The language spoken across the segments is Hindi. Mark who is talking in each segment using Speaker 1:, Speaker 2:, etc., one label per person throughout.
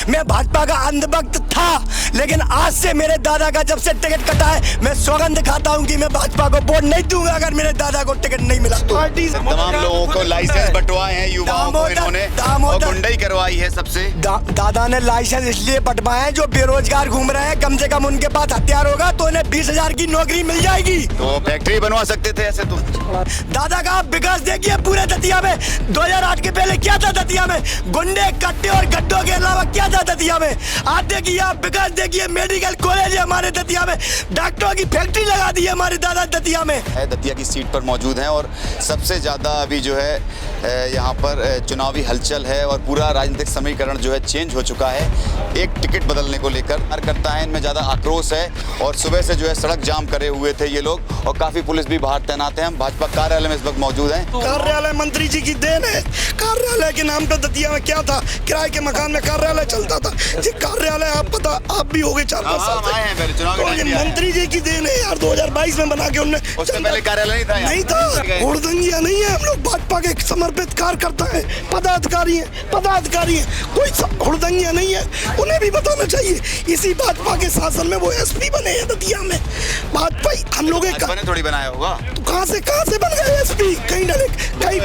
Speaker 1: मैं भाजपा का अंधभक्त था, लेकिन आज से मेरे दादा का जब से टिकट कटा है, मैं सौगंध खाता हूं कि मैं भाजपा को वोट नहीं दूंगा अगर मेरे दादा को टिकट नहीं मिला तो।
Speaker 2: तमाम लोगों को लाइसेंस बंटवाए हैं युवाओं को इन्होंने और गुंडाई करवाई है सबसे।
Speaker 1: दादा ने लाइसेंस इसलिए बंटवाए हैं जो बेरोजगार घूम रहे हैं, कम से कम उनके पास हथियार होगा तो उन्हें 20,000 की नौकरी मिल जाएगी।
Speaker 2: तो फैक्ट्री बनवा सकते थे ऐसे तो।
Speaker 1: दादा का विकास देखिए पूरे दतिया में, 2008 के पहले क्या था दतिया में, गुंडे कट्टे और गड्ढों के अलावा क्या था दतिया में। आज देखिए आप विकास देखिए, मेडिकल कॉलेज है हमारे दतिया में, डॉक्टरों की फैक्ट्री लगा दी है हमारे दादा दतिया में।
Speaker 2: दतिया की सीट पर मौजूद हैं और सबसे ज़्यादा अभी जो है यहाँ पर चुनावी हलचल है और पूरा राजनीतिक समीकरण जो है चेंज हो चुका है। एक टिकट बदलने को लेकर कार्यकर्ता है, इनमें ज़्यादा आक्रोश है और सुबह से जो है सड़क जाम करे हुए थे ये लोग और काफ़ी पुलिस भी बाहर तैनात है। हम भाजपा कार्यालय में इस वक्त मौजूद हैं।
Speaker 1: कार्यालय मंत्री जी की देन है। कार्यालय के नाम पे दतिया में क्या था, किराए के मकान में कार्यालय चलता था। ये कार्यालय आप पता आप भी हो गए 4-5 साल से, मंत्री जी की देन है यार। 2022 में बना के उनने,
Speaker 2: उससे पहले कार्यालय नहीं था
Speaker 1: हुड़दंगिया नहीं है। हम लोग भाजपा के समर्पित कार्यकर्ता है, पदाधिकारी है, कोई हुड़दंगिया नहीं है। उन्हें भी बताना चाहिए इसी भाजपा के शासन में वो एसपी बने हैं दतिया में। भाजपा हम लोग
Speaker 2: थोड़ी बनाया होगा
Speaker 1: तो कहाँ से बन गए एसपी, कहीं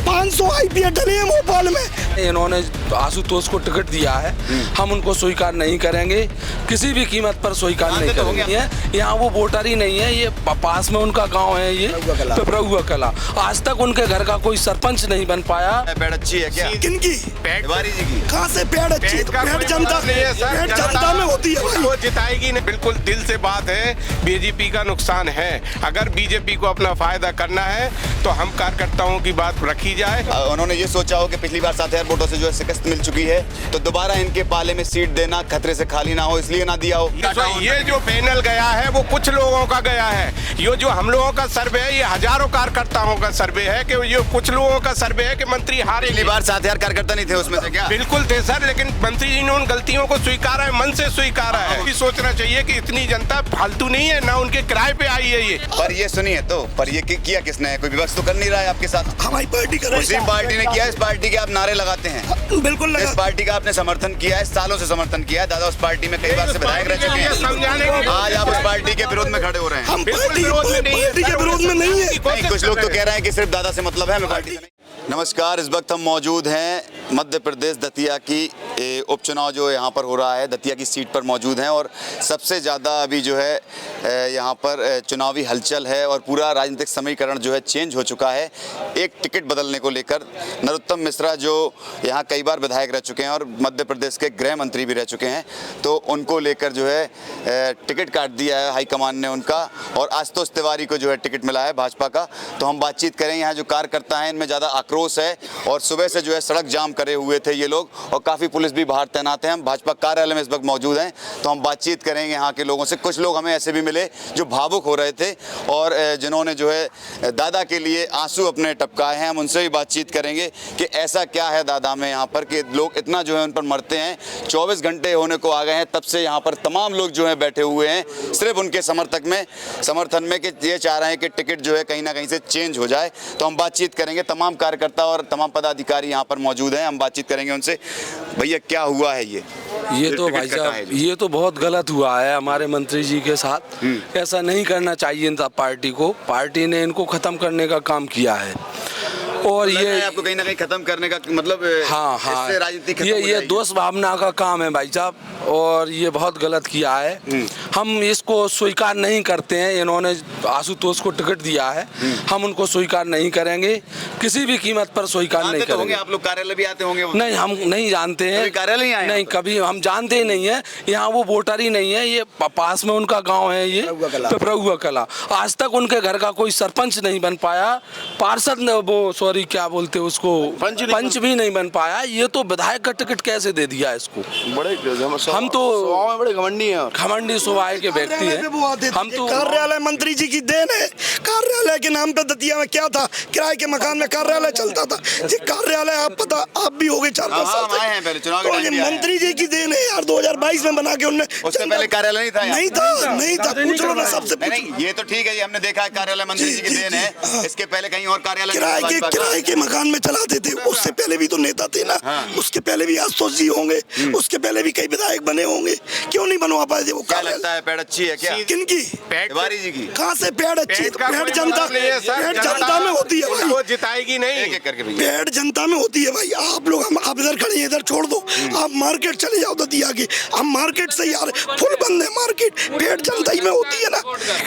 Speaker 1: 500 IPS डले हैं भोपाल में।
Speaker 3: इन्होंने आशुतोष को टिकट दिया है, हम उनको स्वीकार नहीं करेंगे, किसी भी कीमत पर स्वीकार नहीं करेंगे। यहाँ वो वोटर ही नहीं है, ये पास में उनका गांव है, ये पिपरुआ कला। आज तक उनके घर का कोई सरपंच नहीं बन पाया।
Speaker 2: पेड़ अच्छी है क्या?
Speaker 1: किनकी?
Speaker 2: तिवारी जी की।
Speaker 1: कहाँ से पेड़ अच्छी? पेड़ जनता में होती है।
Speaker 4: वो जिताएगी नहीं, बिल्कुल दिल से बात है। बीजेपी का नुकसान है, अगर बीजेपी को अपना फायदा करना है तो हम कार्यकर्ताओं की बात रखी जाए।
Speaker 2: उन्होंने ये सोचा हो कि पिछली बार 7,000 वोटों से जो है शिकस्त मिल चुकी है, तो दोबारा इनके पाले में सीट देना खतरे से खाली ना हो, इसलिए ना दिया हो।
Speaker 4: ये जो पैनल गया है वो कुछ लोगों का गया है। ये जो हम लोगों का सर्वे है, ये हजारों कार्यकर्ताओं का सर्वे है कि ये कुछ लोगों का सर्वे है कि मंत्री हारे।
Speaker 2: पिछली बार 7,000 कार्यकर्ता नहीं थे उसमें से क्या?
Speaker 4: बिल्कुल थे सर, लेकिन मंत्री जी ने उन गलतियों को स्वीकारा है, मन से स्वीकारा है। सोचना चाहिए कि इतनी जनता फालतू नहीं है, ना उनके किराए पे आई है ये।
Speaker 2: पर ये सुनिए तो, पर ये किया किसने है? कोई विपक्ष तो कर नहीं रहा है आपके साथ।
Speaker 1: हमारी पार्टी कर रही है।
Speaker 2: उसी पार्टी ने किया। इस पार्टी के आप नारे लगाते हैं।
Speaker 1: बिल्कुल
Speaker 2: इस पार्टी का आपने समर्थन किया है, सालों से समर्थन किया है। दादा उस पार्टी में कई बार से विधायक रह चुके हैं, आज आप उस पार्टी के विरोध में खड़े हो रहे हैं।
Speaker 1: हम पार्टी के विरोध में नहीं है।
Speaker 2: कुछ लोग तो कह रहे हैं कि सिर्फ दादा से मतलब है, हमें पार्टी से नहीं। नमस्कार, इस वक्त हम मौजूद हैं मध्य प्रदेश दतिया की उपचुनाव जो यहाँ पर हो रहा है, दतिया की सीट पर मौजूद हैं और सबसे ज़्यादा अभी जो है यहाँ पर चुनावी हलचल है और पूरा राजनीतिक समीकरण जो है चेंज हो चुका है। एक टिकट बदलने को लेकर नरोत्तम मिश्रा जो यहाँ कई बार विधायक रह चुके हैं और मध्य प्रदेश के गृह मंत्री भी रह चुके हैं, तो उनको लेकर जो है टिकट काट दिया है हाईकमान ने उनका और आशुतोष तिवारी को जो है टिकट मिला है भाजपा का। तो हम बातचीत करें, यहाँ जो कार्यकर्ता हैं इनमें ज़्यादा आक्रोश है और सुबह से जो है सड़क जाम करे हुए थे ये लोग और काफ़ी पुलिस भी बाहर तैनात है। हम भाजपा कार्यालय में इस वक्त मौजूद हैं, तो हम बातचीत करेंगे यहाँ के लोगों से। कुछ लोग हमें ऐसे भी मिले जो भावुक हो रहे थे और जिन्होंने जो है दादा के लिए आंसू अपने टपकाए हैं। हम उनसे भी बातचीत करेंगे कि ऐसा क्या है दादा में यहाँ पर कि लोग इतना जो है उन पर मरते हैं। 24 घंटे होने को आ गए हैं, तब से यहाँ पर तमाम लोग जो है बैठे हुए हैं सिर्फ उनके समर्थन में कि ये चाह रहे हैं कि टिकट जो है कहीं ना कहीं से चेंज हो जाए। तो हम बातचीत करेंगे, तमाम कार्यकर्ता और तमाम पदाधिकारी यहाँ पर मौजूद हैं, हम बातचीत करेंगे उनसे। भैया क्या हुआ है ये
Speaker 3: तो भाई साहब ये तो बहुत गलत हुआ है हमारे मंत्री जी के साथ। ऐसा नहीं करना चाहिए था पार्टी को। पार्टी ने इनको खत्म करने का काम किया है और ये
Speaker 2: आपको कहीं ना कहीं खत्म करने का मतलब
Speaker 3: हाँ
Speaker 2: इससे राजनीति खत्म
Speaker 3: ये दोस्त भावना का काम है भाई साहब और ये बहुत गलत किया है। हम इसको स्वीकार नहीं करते हैं। इन्होंने आशुतोष को टिकट दिया है, हम उनको स्वीकार नहीं करेंगे, किसी भी कीमत पर स्वीकार नहीं करेंगे।
Speaker 2: आप लोग कार्यालय भी आते होंगे?
Speaker 3: नहीं, हम नहीं जानते हैं।
Speaker 2: कार्यालय नहीं आए?
Speaker 3: नहीं, कभी हम जानते ही नहीं है। यहाँ वो वोटर ही नहीं है, ये पास में उनका गाँव है, ये पिपरुआ कला। आज तक उनके घर का कोई सरपंच नहीं बन पाया, पार्षद वो क्या बोलते हैं उसको, पंच भी नहीं बन पाया। ये तो विधायक का टिकट कैसे दे दिया इसको?
Speaker 4: बड़े
Speaker 3: हम तो
Speaker 4: बड़े घमंडी हैं,
Speaker 3: घमंडी स्वभाव के व्यक्ति हैं। हम तो
Speaker 1: कार्यालय मंत्री जी की देन है। कार्यालय के नाम पे दतिया में क्या था, किराए के मकान में कार्यालय चलता था। ये कार्यालय आप पता आप भी हो गए 4-5 साल से, मंत्री जी की देन है यार। 2022 में बना के उनने,
Speaker 2: उससे पहले कार्यालय नहीं था।
Speaker 1: पूछ लो ना सबसे।
Speaker 2: नहीं, ये तो ठीक है, ये हमने देखा है कार्यालय मंत्री जी की देन है। इसके पहले कहीं और कार्यालय
Speaker 1: किराए के मकान में चलाते थे। उससे पहले भी तो नेता थे ना। उसके पहले भी आशुतोष जी होंगे, उसके पहले भी कई विधायक बने होंगे, क्यों नहीं बनवा पाए थे वो?
Speaker 2: क्या लगता है पेड़ अच्छी है क्या?
Speaker 1: किनकी?
Speaker 2: तिवारी जी की।
Speaker 1: कहाँ से पेड़ अच्छी? पेड़ जनता में होती है भाई,
Speaker 4: वो जिताएगी नहीं।
Speaker 2: एक करके भैया।
Speaker 1: पेड़ जनता में होती है भाई। आप लोग आप इधर खड़े हैं, इधर छोड़ दो, आप मार्केट चले जाओ दतिया के, हम मार्केट से यार फुल बंद है मार्केट। पेड़ जनता ही में होती है ना,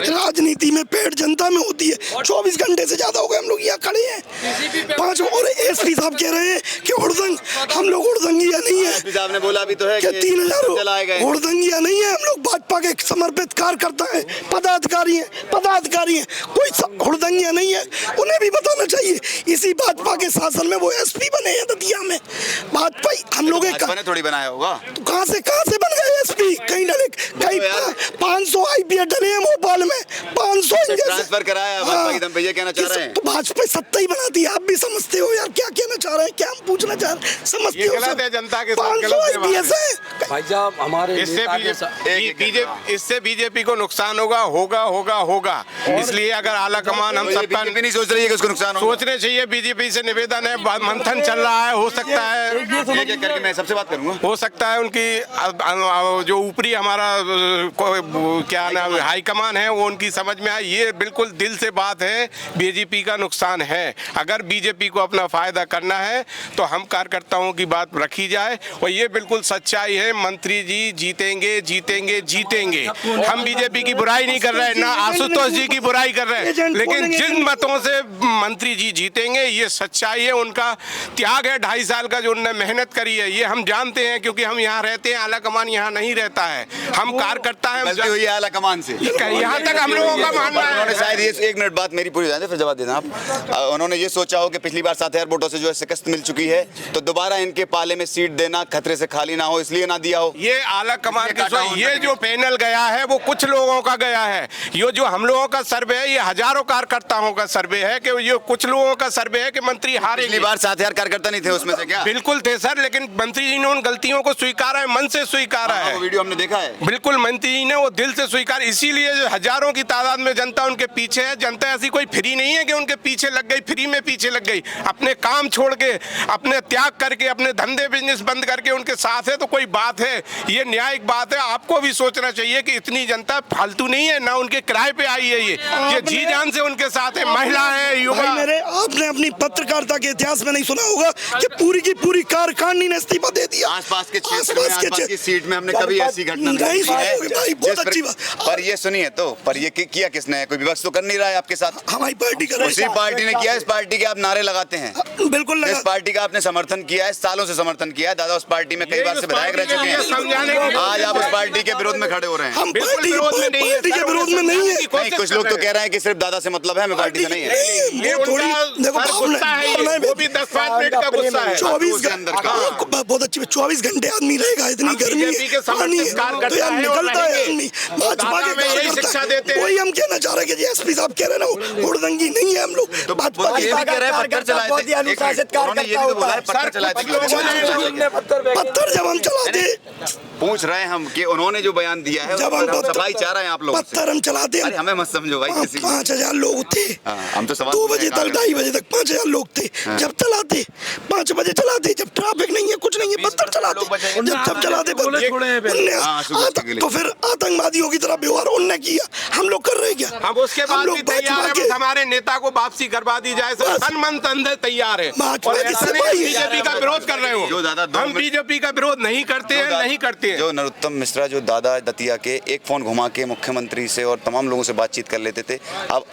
Speaker 1: राजनीति में पेड़ जनता में होती है। 24 घंटे से ज्यादा हो गए हम लोग यहाँ खड़े हैं। 5 और एसपी साहब कह रहे हैं कि उड़दंग, हम लोग उड़दंगिया नहीं है।
Speaker 2: एसपी साहब ने बोला भी तो है
Speaker 1: कि 3000
Speaker 2: चलाए गए।
Speaker 1: उड़दंगिया नहीं है, हम लोग भाजपा के समर्पित कार्यकर्ता है, पदाधिकारी हैं, कोई उड़दंगिया नहीं है। उन्हें भी बताना चाहिए, इसी भाजपा के शासन में वो एसपी बने हैं दतिया में। भाजपा हम लोग
Speaker 2: ने थोड़ी बनाया होगा।
Speaker 1: तो कहाँ से बन गए एसपी? कहीं डले, कहीं 500 आईपीएस डले हैं भोपाल में, 500
Speaker 2: ट्रांसफर कराया भाजपा की दम पे, ये कहना चाह रहे हैं।
Speaker 1: तो भाजपा सत्ता ही बना दी। आप भी समझते हो यार क्या कहना चाह रहे हैं, क्या हम पूछना चाह रहे हैं? समझते हो?
Speaker 4: गलत है, जनता के
Speaker 1: 500 आईपीएस है
Speaker 3: भाई साहब हमारे
Speaker 4: इससे बीजेपी को नुकसान होगा। इसलिए अगर आला कमान हम सबका
Speaker 2: नहीं सोच रही है कि उसको नुकसान होगा।
Speaker 4: सोचने चाहिए। बीजेपी से निवेदन है, मंथन चल रहा है, हो सकता है
Speaker 2: एक करके मैं सबसे बात करूंगा।
Speaker 4: हो सकता है उनकी जो ऊपरी हमारा क्या नाम हाईकमान है वो उनकी समझ में आए। ये बिल्कुल दिल से बात है, बीजेपी का नुकसान है। अगर बीजेपी को अपना फायदा करना है तो हम कार्यकर्ताओं की बात रखी जाए, और ये बिल्कुल सच्चाई है। मंत्री जी जीतेंगे। हम बीजेपी की बुराई नहीं कर रहे हैं, ना आशुतोष जी की बुराई कर रहे हैं, लेकिन जिन मतों से मंत्री जी जीतेंगे ये सच्चाई है। उनका त्याग है 2.5 साल का जो उन्होंने मेहनत करी है, ये हम जानते हैं, क्योंकि हम यहाँ रहते हैं। आला कमान यहाँ नहीं रहता है, हम कार्यकर्ता हैं।
Speaker 2: गलती हुई है आला कमान से,
Speaker 4: यहाँ तक हम लोगों का मानना है।
Speaker 2: उन्होंने शायद ये 1 मिनट बात मेरी पूरी जाने फिर जवाब देना आप। उन्होंने ये सोचा हो कि पिछली बार 7000 वोटों से जो है शिकस्त मिल चुकी है, तो दोबारा इनके पाले में सीट देना खतरे से खाली ना हो, इसलिए ना दिया हो।
Speaker 4: ये आला कमान ये जो पैनल गया है वो कुछ लोगों का गया है। ये जो हम लोगों का सर्वे है, ये हजारों कार्यकर्ताओं का सर्वे है कि ये कुछ लोगों का सर्वे है कि मंत्री हारे।
Speaker 2: पिछली बार 7000 कार्यकर्ता नहीं थे उसमें से क्या?
Speaker 4: बिल्कुल थे सर, लेकिन मंत्री जी ने उन गलतियों को स्वीकारा है, मन से स्वीकारा है।
Speaker 2: वो वीडियो हमने देखा है।
Speaker 4: बिल्कुल मंत्री जी ने वो दिल से स्वीकार, इसीलिए हजारों की तादाद में जनता उनके पीछे है। जनता ऐसी कोई फ्री नहीं है कि उनके पीछे लग गई, फ्री में पीछे लग गई। अपने काम छोड़ के, अपने त्याग करके, अपने धंधे बिजनेस बंद करके उनके साथ है, तो कोई बात है, ये न्यायिक बात है। आपको भी सोचना चाहिए कि इतनी जनता फालतू नहीं है, ना उनके किराए पे आई है। ये जी जान से उनके साथ है, महिला है, युवा।
Speaker 1: मेरे आपने अपनी पत्रकारिता के इतिहास में नहीं सुना होगा कि पूरी की पूरी कारखानी ने इस्तीफा दे दिया।
Speaker 2: आसपास के क्षेत्र की सीट में हमने कभी ऐसी घटना
Speaker 1: नहीं सुनी होगी भाई, बहुत अच्छी बात।
Speaker 2: पर ये सुनिए तो, पर ये किया किसने है? कोई विपक्ष तो कर नहीं रहा है आपके साथ।
Speaker 1: हमारी पार्टी कर रही है।
Speaker 2: उसी पार्टी ने किया। इस पार्टी के आप नारे लगाते हैं,
Speaker 1: बिल्कुल
Speaker 2: इस पार्टी का आपने समर्थन किया है, सालों से समर्थन किया है। दादा उस पार्टी में कई बार से विधायक रह चुके हैं, आज आप उस पार्टी के विरोध में खड़े हो रहे हैं।
Speaker 1: हम पार्टी के विरोध में नहीं है।
Speaker 2: कुछ लोग तो कह रहे हैं कि सिर्फ दादा से मतलब है, हमें पार्टी से नहीं है।
Speaker 4: ये देखो गुस्सा है, वो भी 10-5 मिनट का गुस्सा है।
Speaker 1: 24 बहुत अच्छी, 24 घंटे आदमी रहेगा, इतनी गर्मी है, पानी है, तो यार निकलता है आदमी। भाजपा के कार्यकर्ता वही हम कहना चाह रहे हैं कि एसपी साहब कह रहे हैं ना उड़दंगी नहीं है हम लोग।
Speaker 2: तो भाजपा के कह रहे हैं पत्थर चलाए थे, अनुशासित कार्यकर्ता होता है, पत्थर चलाए थे।
Speaker 1: पत्थर जब हम चलाते,
Speaker 2: पूछ रहे हैं हम कि उन्होंने जो बयान दिया है,
Speaker 1: जब हम
Speaker 2: सफाई चाह रहे हैं आप लोग।
Speaker 1: पत्थर हम चलाते,
Speaker 2: अरे हमें मत समझो भाई।
Speaker 1: 5000 लोग थे,
Speaker 2: हम तो
Speaker 1: 2 बजे तक 2:30 बजे तक 5000 लोग थे। जब चलाते 5 बजे चलाते, जब ट्रैफिक नहीं है, कुछ नहीं है, पत्थर चलाते। जब चलाते तो फिर आतंकवादियों की तरह व्यवहार उनने किया, हम लोग कर रहे क्या?
Speaker 4: हम उसके बाद भी तैयार है, हमारे नेता को वापसी करवा दी जाए, तन मन तन तैयार है। और ऐसा नहीं बीजेपी का विरोध कर रहे हो, हम बीजेपी का विरोध नहीं करते हैं, नहीं करते हैं।
Speaker 2: जो नरोत्तम मिश्रा जो दादा दतिया के एक फोन घुमा के मुख्यमंत्री से और तमाम लोगों से बातचीत कर लेते थे, अब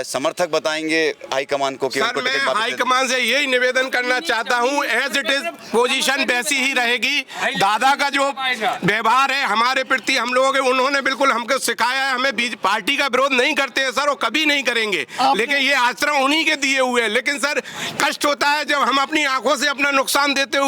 Speaker 2: समर्थक बताएंगे हाईकमान को कि
Speaker 4: सर मैं हाईकमान से यही निवेदन करना चाहता हूं, एज इट इज पोजीशन वैसी ही रहेगी। दादा का जो व्यवहार है हमारे प्रति, हम लोगों के, उन्होंने बिल्कुल हमको सिखाया है, हमें पार्टी का विरोध नहीं करते हैं सर, वो कभी नहीं करेंगे, लेकिन ये आश्रम उन्हीं के दिए हुए हैं। लेकिन सर कष्ट होता है जब हम अपनी आंखों से अपना नुकसान देखते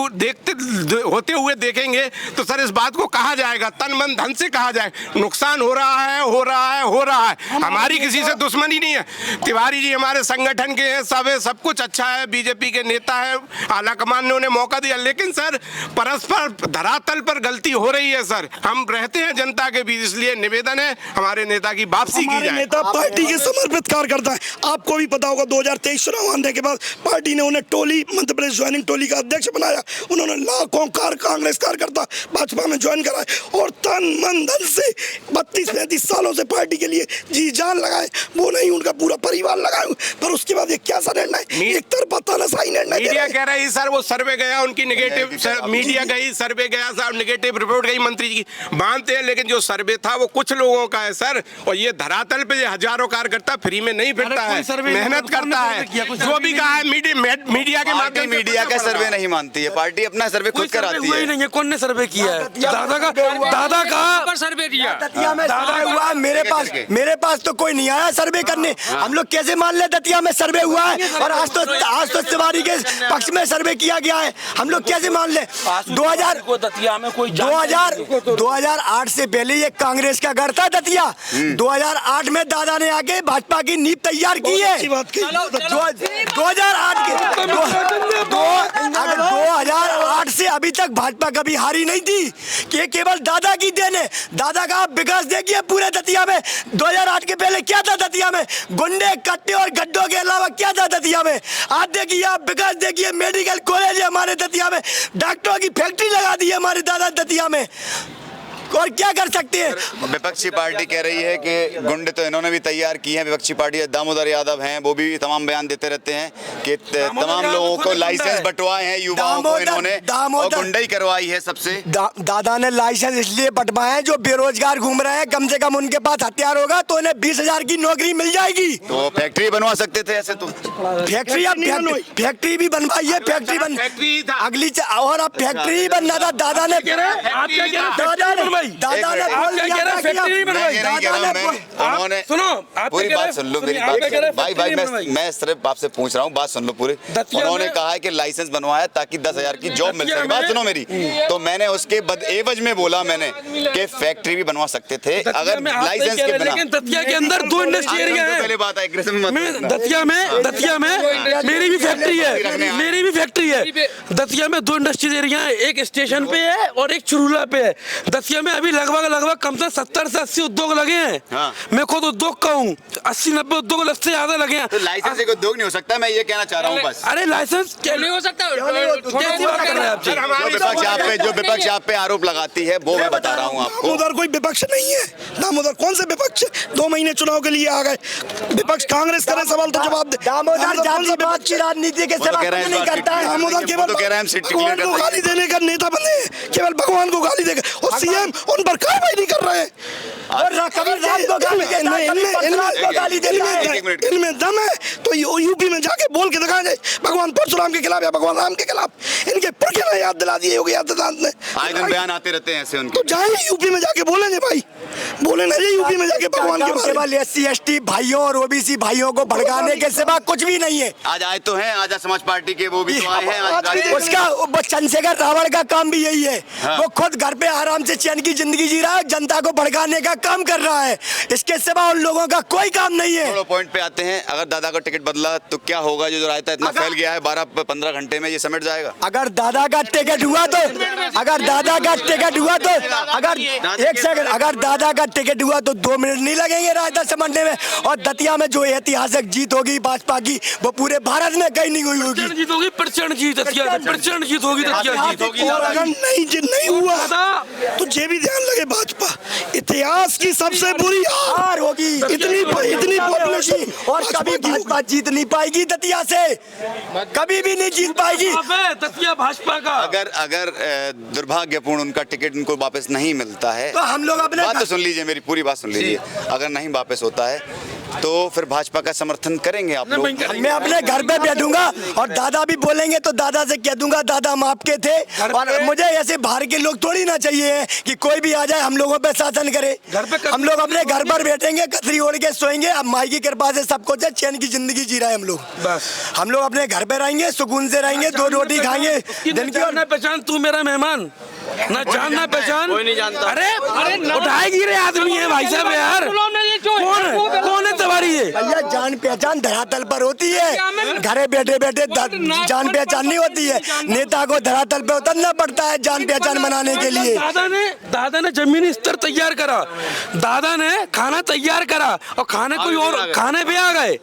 Speaker 4: होते हुए देखेंगे, तो सर इस बात को कहा जाएगा, तन मन धन से कहा जाएगा। नुकसान हो रहा है, हो रहा है, हो रहा है। हमारी किसी से दुश्मनी नहीं है। तिवारी जी हमारे संगठन के हैं, सब है, सब कुछ अच्छा है, बीजेपी के नेता है, आला कमान ने उन्हें मौका दिया, लेकिन सर परस्पर धरातल पर गलती हो रही है। सर हम रहते हैं जनता के बीच, इसलिए निवेदन है हमारे नेता की वापसी की जाए।
Speaker 5: नेता पार्टी के समर्पित कार्यकर्ता है। आपको भी पता होगा 2023 चुनाव आने के बाद पार्टी ने उन्हें टोली, मध्य प्रदेश ज्वाइनिंग टोली का अध्यक्ष बनाया। उन्होंने लाखों कांग्रेस कार्यकर्ता भाजपा में ज्वाइन कराए और तन मन धन से 32-35 सालों से पार्टी के लिए जी जान लगाए। वो नहीं, उनका पूरा परिवार लगाए। पर उसके बाद ये क्या सा निर्णय, एक तरफा तानाशाही निर्णय।
Speaker 4: मीडिया कह रही सर वो सर्वे गया, उनकी नेगेटिव, मीडिया गई, सर्वे गया सर, नेगेटिव रिपोर्ट गई मंत्री जी की, मानते हैं, लेकिन जो सर्वे था वो कुछ लोगों का है सर। और ये धरातल पे हजारों कार्यकर्ता फ्री में नहीं फिरता है, मेहनत करता है। जो भी कहा है मीडिया के माध्यम,
Speaker 2: मीडिया का सर्वे नहीं मानती है पार्टी, अपना सर्वे खुद कराती है।
Speaker 3: नहीं है, कौन ने सर्वे किया है? दादा का सर्वे किया,
Speaker 1: दतिया में सर्वे हुआ। मेरे पास तो कोई नहीं आया सर्वे करने। हम लोग कैसे मान ले दतिया में सर्वे हुआ है और आज तो तिवारी के पक्ष में सर्वे किया गया है? हम लोग कैसे मान ले? 2008 से पहले ये कांग्रेस का घर था दतिया। 2008 में दादा ने आके भाजपा की नींव तैयार की है। 2008 से अभी तक भाजपा कभी हारी नहीं थी, कि केवल दादा की देन है। दादा का आप विकास देखिए पूरे दतिया में। 2008 के पहले क्या था दतिया में? गुंडे, कट्टे और गड्ढों के अलावा क्या था दतिया में? आज देखिए आप विकास देखिए, मेडिकल कॉलेज है हमारे दतिया में, डॉक्टरों की फैक्ट्री लगा दी है हमारे दादा दतिया में। और क्या कर सकते हैं?
Speaker 2: विपक्षी पार्टी कह रही है कि गुंडे तो इन्होंने भी तैयार की हैं। विपक्षी पार्टी दामोदर यादव हैं, वो भी तमाम बयान देते रहते हैं कि तमाम लोगों को लाइसेंस बंटवाए हैं, युवाओं को इन्होंने, और गुंडाई करवाई है सबसे।
Speaker 1: दादा ने लाइसेंस इसलिए बंटवाए हैं, जो बेरोजगार घूम रहे हैं, कम से कम उनके पास हथियार होगा तो उन्हें 20,000 की नौकरी मिल जाएगी।
Speaker 2: तो फैक्ट्री बनवा सकते थे ऐसे तो।
Speaker 1: फैक्ट्री भी बनवाइए, फैक्ट्री अगली और अब फैक्ट्री बनना था। दादा ने
Speaker 2: पूरी बात सुन लो मेरी बात भाई, मैं सिर्फ आपसे पूछ रहा हूँ, बात सुन लो पूरी। उन्होंने कहा है कि लाइसेंस बनवाया ताकि 10,000 की जॉब मिल सके। बात सुनो मेरी। तो मैंने उसके एवज में बोला मैंने कि फैक्ट्री भी बनवा सकते थे अगर लाइसेंस के बिना।
Speaker 3: लेकिन दतिया के अंदर 2 इंडस्ट्री एरिया है।
Speaker 2: पहले बात है
Speaker 3: दतिया में मेरी भी फैक्ट्री है। दतिया में 2 इंडस्ट्री एरिया है, एक स्टेशन पे है और एक चुरूला पे है। दतिया में अभी लगभग कम से 70 से 80 उद्योग लगे हैं। हाँ। मैं खुद उद्योग का हूँ, 80-90 उद्योग से ज्यादा लगे हैं।
Speaker 2: तो लाइसेंस एक उद्योग नहीं हो सकता, मैं ये कहना चाह रहा हूँ बस।
Speaker 3: अरे लाइसेंस क्या नहीं हो सकता?
Speaker 2: जो विपक्ष आप पे आरोप लगाती है वो मैं बता रहा हूँ आपको।
Speaker 5: दामोदर कोई विपक्ष नहीं है। दामोदर कौन से विपक्ष? 2 महीने चुनाव के लिए आ गए। विपक्ष कांग्रेस करे सवाल तो जवाब दे।
Speaker 1: दामोदर जातिवाद की राजनीति के सेवा नहीं करता है।
Speaker 5: दामोदर केवल भगवान को गाली देने का नेता बने, केवल भगवान को गाली देगा और सीएम उन पर कार्रवाई नहीं कर रहे हैं।
Speaker 1: और कभी राम को गाली देता है,
Speaker 5: इनमें दम है तो यूपी में जाके बोल के दिखा जाए भगवान परशुराम के खिलाफ या भगवान राम के खिलाफ। इनके पुरखे ना याद दिला दिए योगी आदित्यनाथ ने।
Speaker 2: आए दिन बयान आते रहते हैं ऐसे उनके।
Speaker 5: तो जाएंगे यूपी में जाके बोलेंगे भाई, बोले ना ये यूपी में जाके भगवान के
Speaker 1: केवल SC/ST भाइयों और OBC भाइयों को भड़काने के सिवा कुछ भी नहीं है।
Speaker 2: आज आए तो हैं आजाद समाज पार्टी के, वो भी तो आए हैं।
Speaker 1: उसका चंद्रशेखर रावण का काम भी यही है। वो खुद घर पे आराम से चैन की जिंदगी जी रहा है, जनता को भड़काने का काम कर रहा है। इसके सिवा उन लोगों का कोई काम नहीं है।
Speaker 2: थोड़ा पॉइंट पे आते हैं। अगर दादा का टिकट बदला तो क्या होगा? जो रायता इतना फैल गया है, 12-15 घंटे में ये समेट जाएगा।
Speaker 1: अगर दादा का टिकट हुआ तो अगर दादा का टिकट हुआ तो 2 मिनट नहीं लगेंगे रायता समझने में। और दतिया में जो ऐतिहासिक जीत होगी भाजपा की, वो पूरे भारत में कहीं नहीं हुई होगी।
Speaker 3: जीत होगी, प्रचंड जीत होगी।
Speaker 5: अगर नहीं हुआ तो ये भी ध्यान लगे, भाजपा इतिहास की सबसे बुरी हार होगी। इतनी पॉपुलेशन
Speaker 1: और कभी भाजपा जीत नहीं पाएगी दतिया से, कभी भी नहीं जीत पाएगी
Speaker 3: दतिया भाजपा का।
Speaker 2: अगर दुर्भाग्यपूर्ण उनका टिकट उनको वापस नहीं मिलता है
Speaker 1: तो हम लोग अपने
Speaker 2: बात तो सुन लीजिए, मेरी पूरी बात सुन लीजिए। अगर नहीं वापस होता है तो फिर भाजपा का समर्थन करेंगे आप लोग?
Speaker 1: मैं अपने घर पे बैठूंगा और दादा भी बोलेंगे तो दादा से कह दूंगा दादा हम आपके थे। और मुझे ऐसे बाहर के लोग थोड़ी ना चाहिए कि कोई भी आ जाए हम लोगों पे शासन करे। हम लोग अपने घर पर बैठेंगे, कतरी ओढ़ के सोएंगे। अब माई की कृपा से सब कुछ है, चैन की जिंदगी जी रहे हैं हम लोग। बस हम लोग अपने घर पे रहेंगे, सुकून से रहेंगे, 2 रोटी खाएंगे दिन की।
Speaker 3: पहचान तू मेरा मेहमान, ना जान ना पहचान, कोई नहीं जानता। अरे उठाएगी रे आदमी है भाई साहब यार, कौन है तुम्हारी ये?
Speaker 1: भैया जान पहचान धरातल पर होती है, घरे बैठे बैठे जान पहचान नहीं होती है। नेता को धरातल पे उतरना पड़ता है जान पहचान बनाने के लिए।
Speaker 3: दादा ने जमीनी स्तर तैयार करा, दादा ने खाना तैयार करा और खाने कोई और खाने पे आ गए।